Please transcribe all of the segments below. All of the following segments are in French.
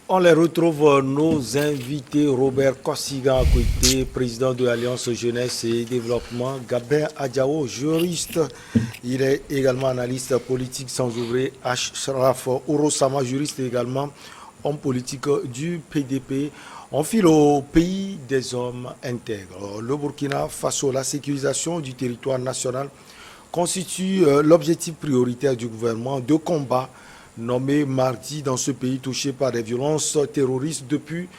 On les retrouve, nos invités, Robert Kossiga Akoité, président de l'Alliance Jeunesse et Développement, Gabin Adjao, juriste, il est également analyste politique sans ouvrier, Ashraf Orosama, juriste également, homme politique du PDP. On file au pays des hommes intègres. Le Burkina Faso, la sécurisation du territoire national constitue l'objectif prioritaire du gouvernement de combat nommé mardi dans ce pays touché par des violences terroristes depuis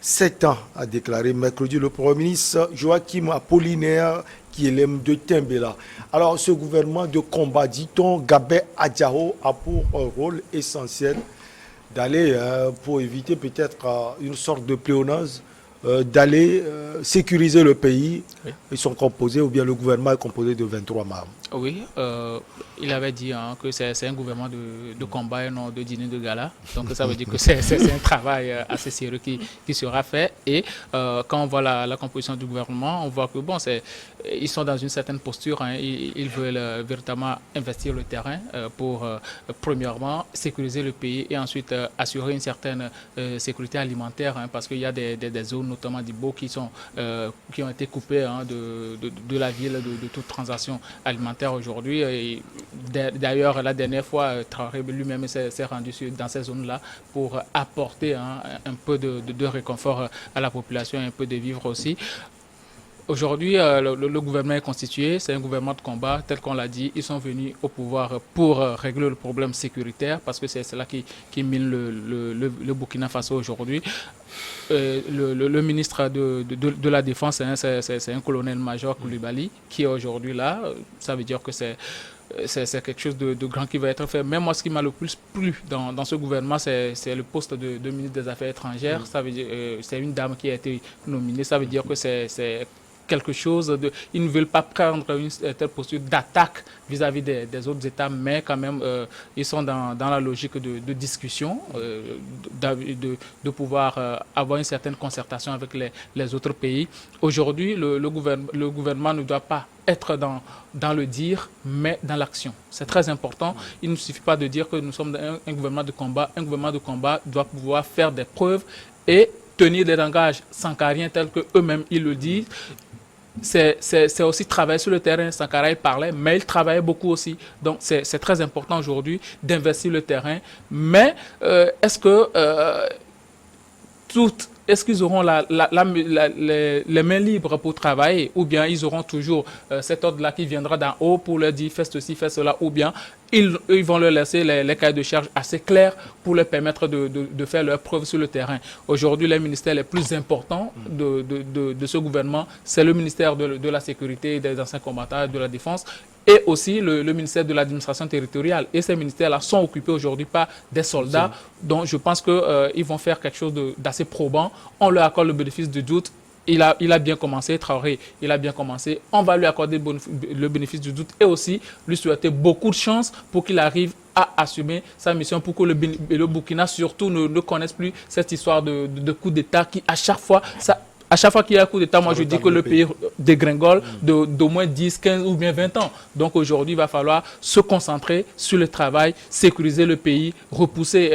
7 ans, a déclaré mercredi le Premier ministre Joachim Apollinaire Kielem de Tembela. Alors ce gouvernement de combat, dit-on, Gabin Adjao a pour un rôle essentiel d'aller, pour éviter peut-être une sorte de pléonase, d'aller sécuriser le pays. Oui. Ils sont composés, ou bien le gouvernement est composé de 23 membres. Oui, il avait dit que c'est un gouvernement de combat et non de dîner de gala. Donc ça veut dire que c'est un travail assez sérieux qui sera fait. Et quand on voit la composition du gouvernement, on voit que bon, ils sont dans une certaine posture. Ils veulent véritablement investir le terrain pour, premièrement, sécuriser le pays et ensuite assurer une certaine sécurité alimentaire. Parce qu'il y a des zones, notamment d'Ibo, qui ont été coupées de la ville, de toute transaction alimentaire aujourd'hui. D'ailleurs, la dernière fois, Traoré lui-même s'est rendu dans ces zones-là pour apporter un peu de réconfort à la population, un peu de vivre aussi. Aujourd'hui, le gouvernement est constitué, c'est un gouvernement de combat, tel qu'on l'a dit. Ils sont venus au pouvoir pour régler le problème sécuritaire, parce que c'est cela qui mine le Burkina Faso aujourd'hui. Le ministre de la Défense, c'est un colonel-major Koulibaly, qui est aujourd'hui là. Ça veut dire que c'est quelque chose de grand qui va être fait. Mais moi, ce qui m'a le plus plu dans ce gouvernement, c'est le poste de ministre des Affaires étrangères. Ça veut dire, c'est une dame qui a été nominée. Ça veut dire que c'est quelque chose de... Ils ne veulent pas prendre une telle posture d'attaque vis-à-vis des autres États, mais quand même, ils sont dans la logique de discussion, de pouvoir avoir une certaine concertation avec les autres pays. Aujourd'hui, le gouvernement ne doit pas être dans le dire, mais dans l'action. C'est très important. Il ne suffit pas de dire que nous sommes un gouvernement de combat. Un gouvernement de combat doit pouvoir faire des preuves et tenir des langages sankariens tels qu'eux-mêmes ils le disent. C'est aussi travailler sur le terrain. Sankara il parlait, mais il travaillait beaucoup aussi. Donc c'est très important aujourd'hui d'investir le terrain. Mais est-ce que est-ce qu'ils auront les mains libres pour travailler, ou bien ils auront toujours cet ordre-là qui viendra d'en haut pour leur dire fais ceci, fais cela, ou bien ils vont leur laisser les cahiers de charges assez clairs pour leur permettre de faire leurs preuves sur le terrain. Aujourd'hui, les ministères les plus importants de ce gouvernement, c'est le ministère de la Sécurité, des anciens combattants, de la Défense, et aussi le ministère de l'administration territoriale. Et ces ministères-là sont occupés aujourd'hui par des soldats, dont je pense qu'ils vont faire quelque chose d'assez probant. On leur accorde le bénéfice du doute. Il a bien commencé, Traoré, il a bien commencé. On va lui accorder le bénéfice du doute et aussi lui souhaiter beaucoup de chance pour qu'il arrive à assumer sa mission, pour que le Burkina surtout ne connaisse plus cette histoire de coup d'État qui, à chaque fois, qu'il y a un coup d'État, moi je dis que le pays dégringole d'au moins 10, 15 ou bien 20 ans. Donc aujourd'hui, il va falloir se concentrer sur le travail, sécuriser le pays, repousser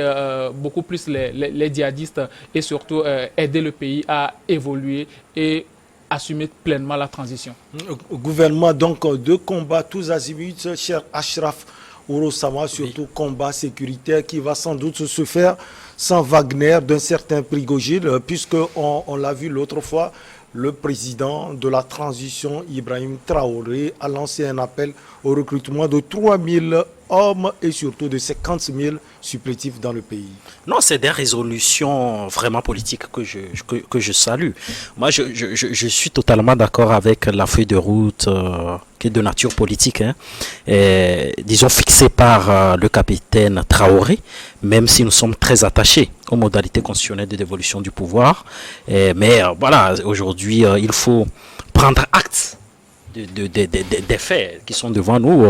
beaucoup plus les djihadistes et surtout aider le pays à évoluer et assumer pleinement la transition. Gouvernement donc de combat tous azimuts, cher Ashraf Orosama, surtout combat sécuritaire qui va sans doute se faire sans Wagner d'un certain Prigogine, puisqu'on l'a vu l'autre fois, le président de la transition, Ibrahim Traoré, a lancé un appel au recrutement de 3000 hommes et surtout de 50 000 supplétifs dans le pays. Non, c'est des résolutions vraiment politiques que je salue. Moi, je suis totalement d'accord avec la feuille de route qui est de nature politique, disons fixée par le capitaine Traoré, même si nous sommes très attachés aux modalités constitutionnelles de dévolution du pouvoir. Mais voilà, aujourd'hui, il faut prendre acte des faits qui sont devant nous.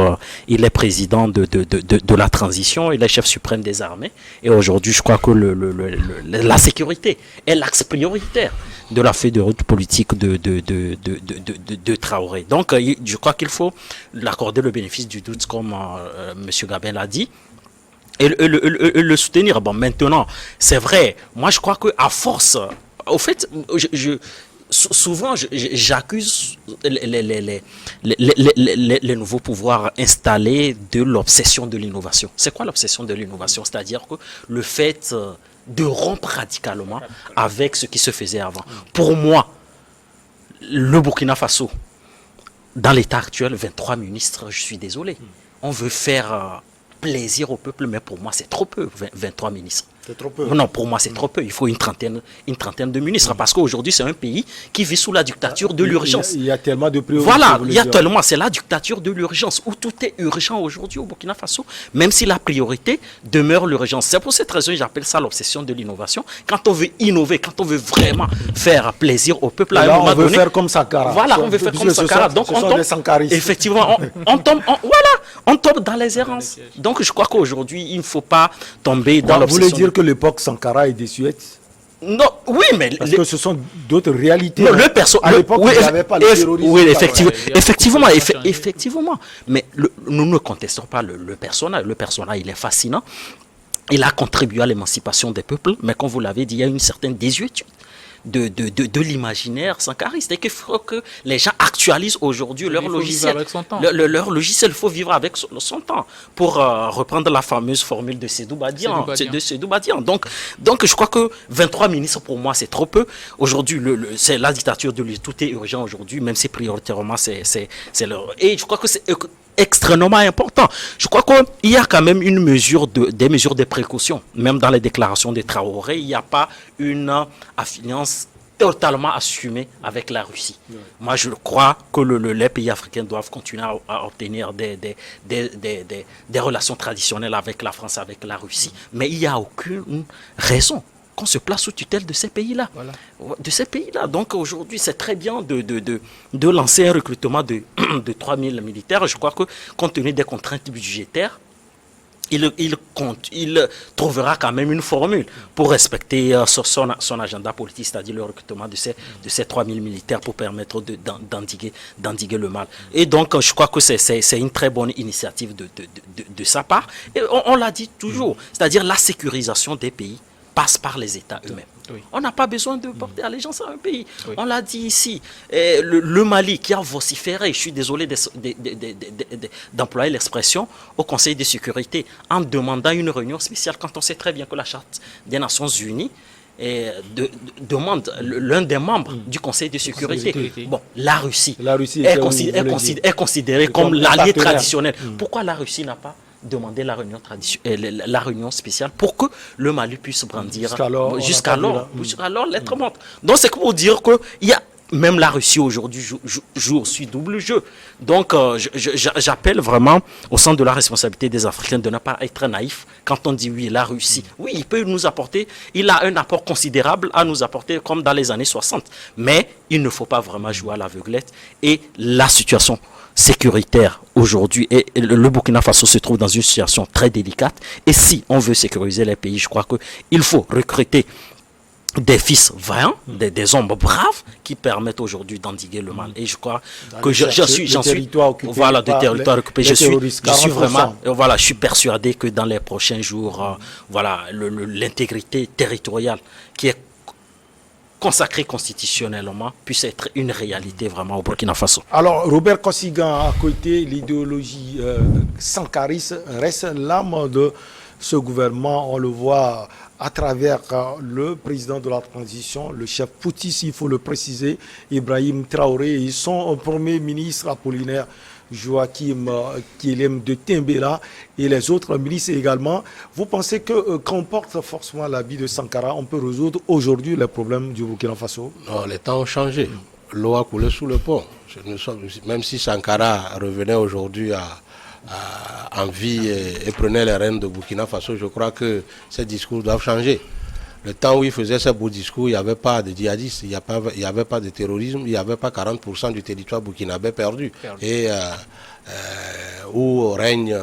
Il est président de la transition, il est chef suprême des armées. Et aujourd'hui, je crois que la sécurité est l'axe prioritaire de la feuille de route politique de Traoré. Donc, je crois qu'il faut l'accorder le bénéfice du doute, comme M. Gabin l'a dit. le soutenir. Bon, maintenant, c'est vrai, moi je crois qu'à force, au fait, souvent j'accuse les nouveaux pouvoirs installés de l'obsession de l'innovation. C'est quoi l'obsession de l'innovation? C'est-à-dire que le fait de rompre radicalement avec ce qui se faisait avant. Pour moi, le Burkina Faso, dans l'état actuel, 23 ministres, je suis désolé. On veut faire plaisir au peuple, mais pour moi, c'est trop peu, 23 ministres. C'est trop peu. Non, pour moi, c'est trop peu. Il faut une trentaine de ministres, parce qu'aujourd'hui, c'est un pays qui vit sous la dictature de l'urgence. Il y a tellement de priorités. Voilà, il y a tellement, c'est la dictature de l'urgence, où tout est urgent aujourd'hui au Burkina Faso, même si la priorité demeure l'urgence. C'est pour cette raison que j'appelle ça l'obsession de l'innovation. Quand on veut innover, quand on veut vraiment faire plaisir au peuple, à un moment on veut donné, faire comme Sankara. Voilà, on veut faire comme Sankara. Donc on tombe, effectivement, on tombe dans les errances. Donc je crois qu'aujourd'hui, il ne faut pas tomber dans l'obsession. Vous voulez dire que l'époque Sankara est désuète? Non, oui, mais parce que ce sont d'autres réalités. Non, à l'époque, il n'y avait pas le terrorisme. Oui, effectivement. Mais nous ne contestons pas le personnage. Le personnage, il est fascinant. Il a contribué à l'émancipation des peuples, mais comme vous l'avez dit, il y a une certaine désuétude de l'imaginaire sankariste. Et qu'il faut que les gens actualisent aujourd'hui leur logiciel. Leur logiciel, il faut vivre avec son temps. Pour reprendre la fameuse formule de Sédou Badian. Donc, je crois que 23 ministres, pour moi, c'est trop peu. Aujourd'hui, c'est la dictature de tout est urgent aujourd'hui, même si prioritairement, c'est leur... Et je crois que c'est extrêmement important. Je crois qu'il y a quand même des mesures de précaution. Même dans les déclarations des Traoré, il n'y a pas une affiliance totalement assumée avec la Russie. Oui. Moi, je crois que les pays africains doivent continuer à obtenir des relations traditionnelles avec la France, avec la Russie. Mais il n'y a aucune raison qu'on se place sous tutelle de ces pays-là. Voilà. Donc aujourd'hui, c'est très bien de lancer un recrutement de 3000 militaires. Je crois que compte tenu des contraintes budgétaires, il trouvera quand même une formule pour respecter son agenda politique, c'est-à-dire le recrutement de ces 3000 militaires pour permettre d'endiguer le mal. Et donc, je crois que c'est une très bonne initiative de sa part. Et on l'a dit toujours, c'est-à-dire la sécurisation des pays passe par les États eux-mêmes. Oui. On n'a pas besoin de porter allégeance à un pays. Oui. On l'a dit ici. Le Mali qui a vociféré, je suis désolé d'employer l'expression, au Conseil de sécurité en demandant une réunion spéciale quand on sait très bien que la Charte des Nations Unies demande l'un des membres du Conseil de sécurité. Bon, la Russie est considérée comme l'allié traditionnel. Pourquoi la Russie n'a pas demander la réunion spéciale pour que le Mali puisse brandir jusqu'alors l'être morte. Donc c'est pour dire que il y a même la Russie aujourd'hui joue aussi double jeu. Donc j'appelle vraiment au centre de la responsabilité des Africains de ne pas être naïfs quand on dit oui, la Russie. Oui, il peut nous apporter, il a un apport considérable à nous apporter comme dans les années 60. Mais il ne faut pas vraiment jouer à l'aveuglette et la situation sécuritaire aujourd'hui et le Burkina Faso se trouve dans une situation très délicate et si on veut sécuriser les pays, je crois qu'il faut recruter des fils vaillants, des hommes braves qui permettent aujourd'hui d'endiguer le mal. Et je crois que j'en suis voilà, de territoire occupé. Je suis vraiment, voilà, je suis persuadé que dans les prochains jours, voilà, l'intégrité territoriale qui est consacré constitutionnellement puisse être une réalité vraiment au Burkina Faso. Alors, Robert Kossigan, à côté, l'idéologie sankariste reste l'âme de ce gouvernement. On le voit à travers le président de la transition, le chef Poutis, il faut le préciser, Ibrahim Traoré, et son premier ministre Apollinaire Joachim Kielem de Timbera et les autres ministres également. Vous pensez que quand on porte forcément l'habit de Sankara, on peut résoudre aujourd'hui les problèmes du Burkina Faso? Non, les temps ont changé. L'eau a coulé sous le pont. Même si Sankara revenait aujourd'hui en vie et prenait les rênes de Burkina Faso, je crois que ces discours doivent changer. Le temps où il faisait ces beaux discours, il n'y avait pas de djihadistes, il n'y avait pas de terrorisme, il n'y avait pas 40% du territoire burkinabé perdu. Et où règne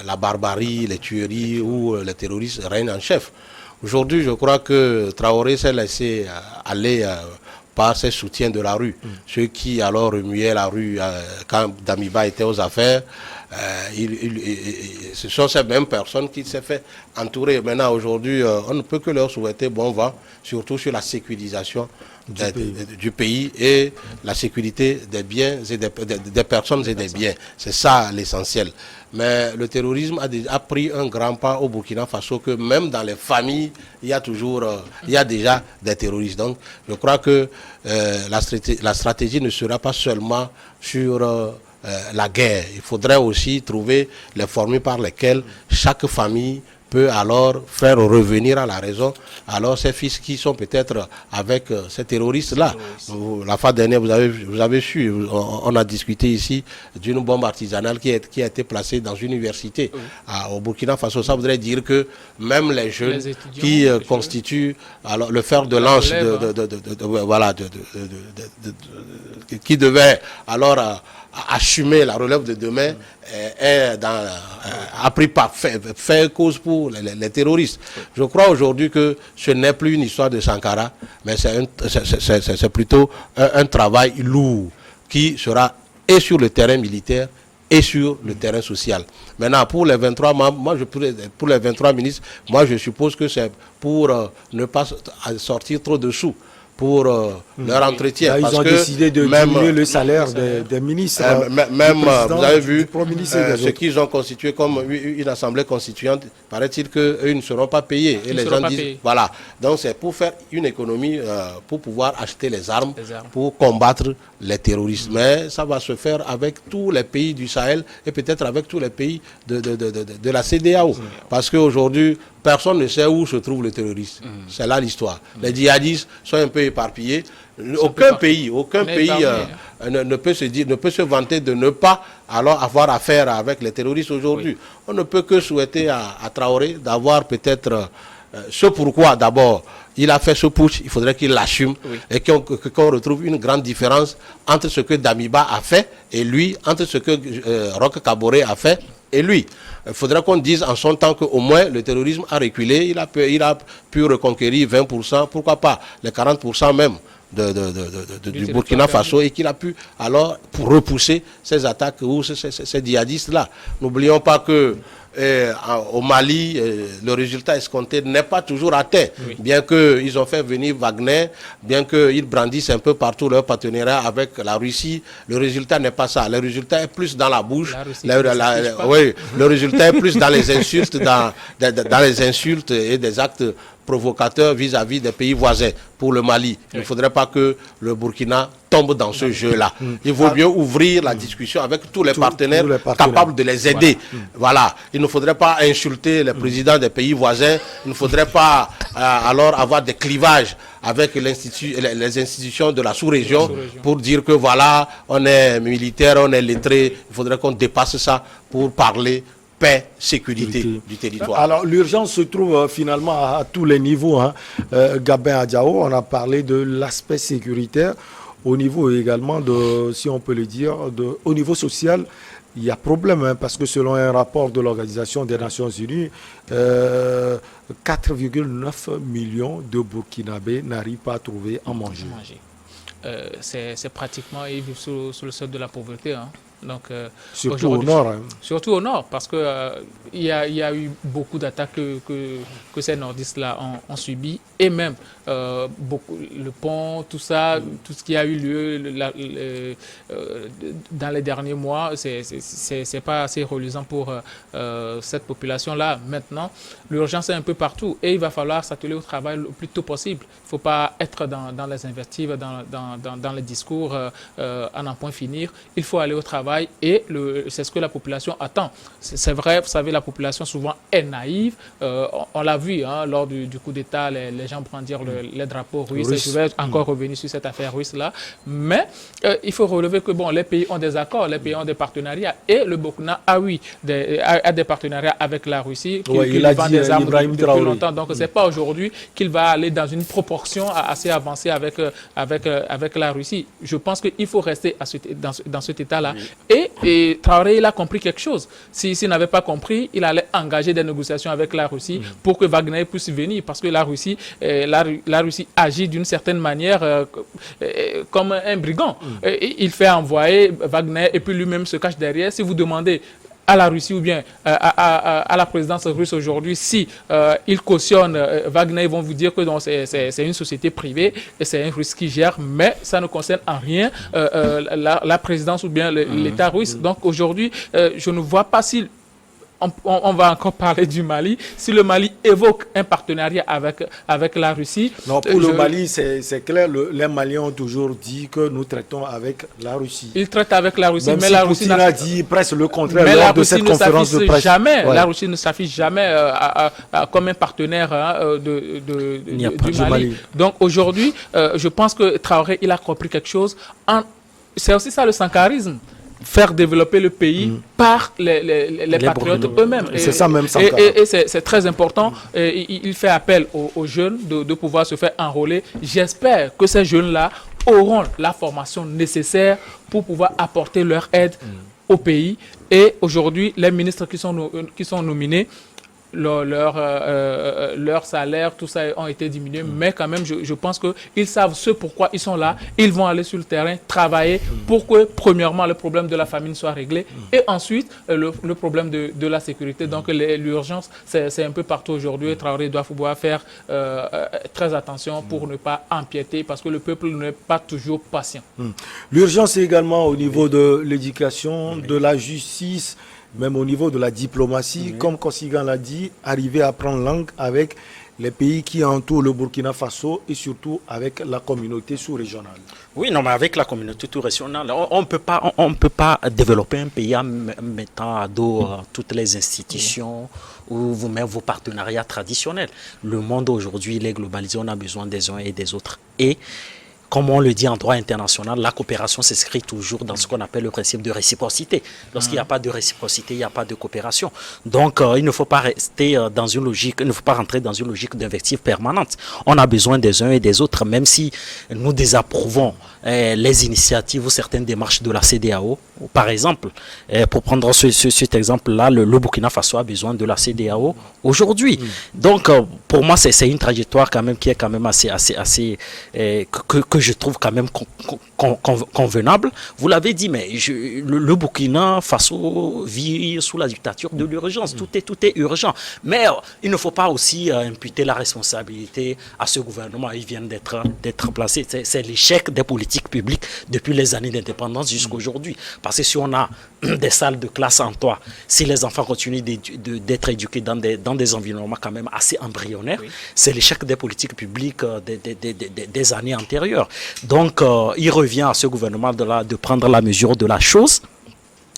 la barbarie, les tueries, où les terroristes règnent en chef. Aujourd'hui, je crois que Traoré s'est laissé aller par ses soutiens de la rue. Ceux qui alors remuaient la rue quand Damiba était aux affaires, ce sont ces mêmes personnes qui s'est fait entourer. Maintenant, aujourd'hui, on ne peut que leur souhaiter bon vent, surtout sur la sécurisation du pays et la sécurité des biens et des personnes et des biens. C'est ça l'essentiel. Mais le terrorisme a pris un grand pas au Burkina Faso, que même dans les familles, il y a déjà des terroristes. Donc, je crois que la stratégie ne sera pas seulement sur la guerre. Il faudrait aussi trouver les formules par lesquelles chaque famille peut alors faire revenir à la raison alors ces fils qui sont peut-être avec ces terroristes-là. La fois dernière, vous avez su, on a discuté ici d'une bombe artisanale qui a été placée dans une université au Burkina Faso. Ça voudrait dire que même les jeunes qui constituent alors, le fer de lance qui devaient alors assumer la relève de demain a pris fait cause pour les terroristes. Je crois aujourd'hui que ce n'est plus une histoire de Sankara, mais c'est plutôt un travail lourd qui sera et sur le terrain militaire et sur le terrain social. Maintenant, pour les 23 membres, pour les 23 ministres, moi je suppose que c'est pour ne pas sortir trop de sous pour leur entretien. Là, ils ont décidé de diminuer le salaire des ministres. Vous avez vu ce qu'ils ont constitué comme une assemblée constituante. Paraît-il qu'eux ne seront pas payés. Et les gens disent, voilà. Donc c'est pour faire une économie, pour pouvoir acheter les armes, pour combattre les terroristes. Mais ça va se faire avec tous les pays du Sahel et peut-être avec tous les pays de la CEDEAO. Parce qu'aujourd'hui, personne ne sait où se trouve le terroriste. C'est là l'histoire. Les djihadistes sont un peu éparpillés. Aucun pays ne peut se vanter de ne pas alors avoir affaire avec les terroristes aujourd'hui. On ne peut que souhaiter à Traoré d'avoir peut-être ce pourquoi d'abord il a fait ce putsch, il faudrait qu'il l'assume et qu'on retrouve une grande différence entre ce que Damiba a fait et lui, entre ce que Roch Kaboré a fait et lui. Il faudrait qu'on dise en son temps qu'au moins le terrorisme a reculé, il a pu reconquérir 20%, pourquoi pas les 40% même du Burkina Faso, et qu'il a pu alors repousser ces attaques ou ces djihadistes-là. N'oublions pas que au Mali, le résultat escompté n'est pas toujours atteint. Bien qu'ils ont fait venir Wagner, bien qu'ils brandissent un peu partout leur partenariat avec la Russie, le résultat n'est pas ça. Le résultat est plus dans la bouche. Le résultat est plus dans les insultes, dans les insultes et des actes provocateurs vis-à-vis des pays voisins. Pour le Mali, il ne faudrait pas que le Burkina tombe dans ce jeu-là. Il vaut mieux ouvrir la discussion avec tous les partenaires capables de les aider. Voilà. Il ne faudrait pas insulter les présidents des pays voisins. Il ne faudrait pas alors avoir des clivages avec les institutions de la sous-région pour dire que voilà, on est militaire, on est lettré. Il faudrait qu'on dépasse ça pour parler paix, sécurité du territoire. Alors l'urgence se trouve finalement à tous les niveaux. Gabin Adjao, on a parlé de l'aspect sécuritaire, au niveau également de, si on peut le dire, au niveau social. Il y a problème, parce que selon un rapport de l'Organisation des Nations Unies, 4,9 millions de Burkinabés n'arrivent pas à trouver à manger. C'est pratiquement, ils vivent sous le seuil de la pauvreté. Donc, surtout au nord. Surtout au nord, parce que il y a eu beaucoup d'attaques que ces nordistes-là ont subi, et même le pont, tout ça, tout ce qui a eu lieu dans les derniers mois, c'est pas assez reluisant pour cette population-là. Maintenant, l'urgence est un peu partout, et il va falloir s'atteler au travail le plus tôt possible. Il ne faut pas être dans les invectives, dans les discours à n'en point finir. Il faut aller au travail. Et c'est ce que la population attend. C'est vrai, vous savez, la population souvent est naïve. On l'a vu lors du coup d'État, les gens brandirent les drapeaux russes. Et je vais encore revenir sur cette affaire russe-là. Mais il faut relever que les pays ont des accords, les pays ont des partenariats. Et le Burkina a des partenariats avec la Russie qui lui vend des armes depuis longtemps. Donc, ce n'est pas aujourd'hui qu'il va aller dans une proportion assez avancée avec la Russie. Je pense qu'il faut rester dans cet état-là. Et Traoré, il a compris quelque chose. S'il n'avait pas compris, il allait engager des négociations avec la Russie pour que Wagner puisse venir. Parce que la Russie agit d'une certaine manière comme un brigand. Il fait envoyer Wagner et puis lui-même se cache derrière. Si vous demandez à la Russie ou bien à la présidence russe aujourd'hui, si ils cautionnent Wagner, ils vont vous dire que c'est une société privée et c'est un Russe qui gère, mais ça ne concerne en rien la présidence ou bien l'État russe. Donc aujourd'hui, je ne vois pas si on va encore parler du Mali. Si le Mali évoque un partenariat avec la Russie... Non, pour le Mali, c'est clair, les Maliens ont toujours dit que nous traitons avec la Russie. Ils traitent avec la Russie, même mais si la Russie a dit presque le contraire mais lors de cette conférence de presse. Jamais, ouais. La Russie ne s'affiche jamais comme un partenaire du Mali. Donc aujourd'hui, je pense que Traoré, il a compris quelque chose. C'est aussi ça le sankarisme. Faire développer le pays par les patriotes eux-mêmes. C'est ça même, et c'est très important. Il fait appel aux jeunes de pouvoir se faire enrôler. J'espère que ces jeunes-là auront la formation nécessaire pour pouvoir apporter leur aide au pays. Et aujourd'hui, les ministres qui sont nominés, leur salaire, tout ça ont été diminués, mais quand même, je pense qu'ils savent ce pourquoi ils sont là. Ils vont aller sur le terrain, travailler pour que, premièrement, le problème de la famine soit réglé et ensuite, le problème de la sécurité. Donc, l'urgence, c'est un peu partout aujourd'hui. Traoré doit pouvoir faire très attention pour ne pas empiéter parce que le peuple n'est pas toujours patient. L'urgence est également au niveau de l'éducation, de la justice, même au niveau de la diplomatie, comme Kosigan l'a dit, arriver à prendre langue avec les pays qui entourent le Burkina Faso et surtout avec la communauté sous-régionale. Oui, non, mais avec la communauté sous-régionale, on ne peut pas développer un pays en mettant à dos toutes les institutions ou vous-même vos partenariats traditionnels. Le monde aujourd'hui, il est globalisé, on a besoin des uns et des autres. Et comme on le dit en droit international, la coopération s'inscrit toujours dans ce qu'on appelle le principe de réciprocité. Lorsqu'il n'y a pas de réciprocité, il n'y a pas de coopération. Donc, il ne faut pas rester dans une logique, il ne faut pas rentrer dans une logique d'invective permanente. On a besoin des uns et des autres, même si nous désapprouvons les initiatives ou certaines démarches de la CEDEAO. Par exemple, pour prendre cet exemple-là, le Burkina Faso a besoin de la CEDEAO aujourd'hui. Donc, pour moi, c'est une trajectoire quand même qui est quand même assez que je trouve quand même convenable. Vous l'avez dit, mais le Burkina Faso vit sous la dictature de l'urgence. Tout est urgent. Mais il ne faut pas aussi imputer la responsabilité à ce gouvernement. Ils viennent d'être placés. C'est l'échec des politiques publiques depuis les années d'indépendance jusqu'à aujourd'hui. Parce que si on a des salles de classe en toit, si les enfants continuent d'être éduqués dans des environnements quand même assez embryonnaires, c'est l'échec des politiques publiques des années antérieures. Donc, il revient à ce gouvernement de prendre la mesure de la chose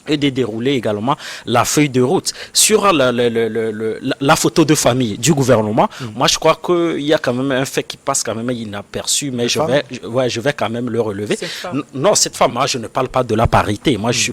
et de dérouler également la feuille de route. Sur la photo de famille du gouvernement, moi je crois qu'il y a quand même un fait qui passe quand même inaperçu, mais je vais quand même le relever. Non, cette femme, moi je ne parle pas de la parité. Moi je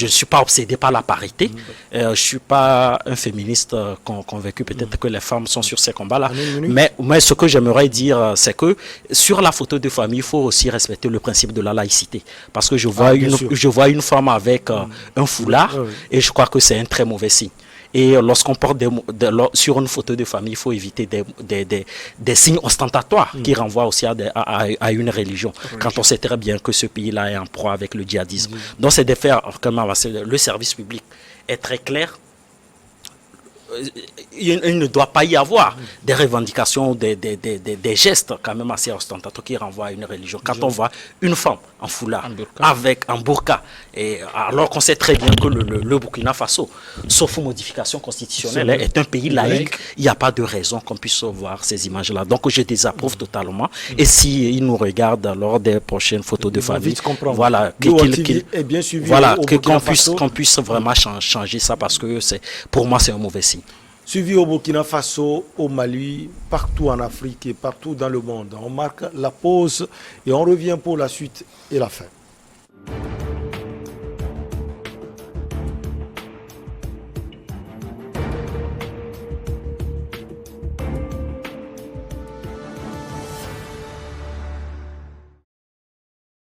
ne suis pas obsédé par la parité. Je ne suis pas un féministe convaincu. Peut-être que les femmes sont sur ces combats-là. Mais ce que j'aimerais dire, c'est que sur la photo de famille, il faut aussi respecter le principe de la laïcité. Parce que je vois une femme avec un foulard et je crois que c'est un très mauvais signe. Et lorsqu'on porte sur une photo de famille, il faut éviter des signes ostentatoires qui renvoient aussi à une religion. Quand on sait très bien que ce pays-là est en proie avec le djihadisme. Donc c'est de faire, le service public est très clair. Il ne doit pas y avoir des revendications, des gestes quand même assez ostentatoires qui renvoient à une religion. Quand on voit une femme en foulard, avec un burqa, et alors qu'on sait très bien que le Burkina Faso, sauf modification constitutionnelle, est un pays laïque, il n'y a pas de raison qu'on puisse voir ces images-là. Donc je désapprouve totalement. Et s'ils nous regardent lors des prochaines photos de famille, voilà, qu'on puisse vraiment changer ça parce que pour moi c'est un mauvais signe. Suivi au Burkina Faso, au Mali, partout en Afrique et partout dans le monde. On marque la pause et on revient pour la suite et la fin.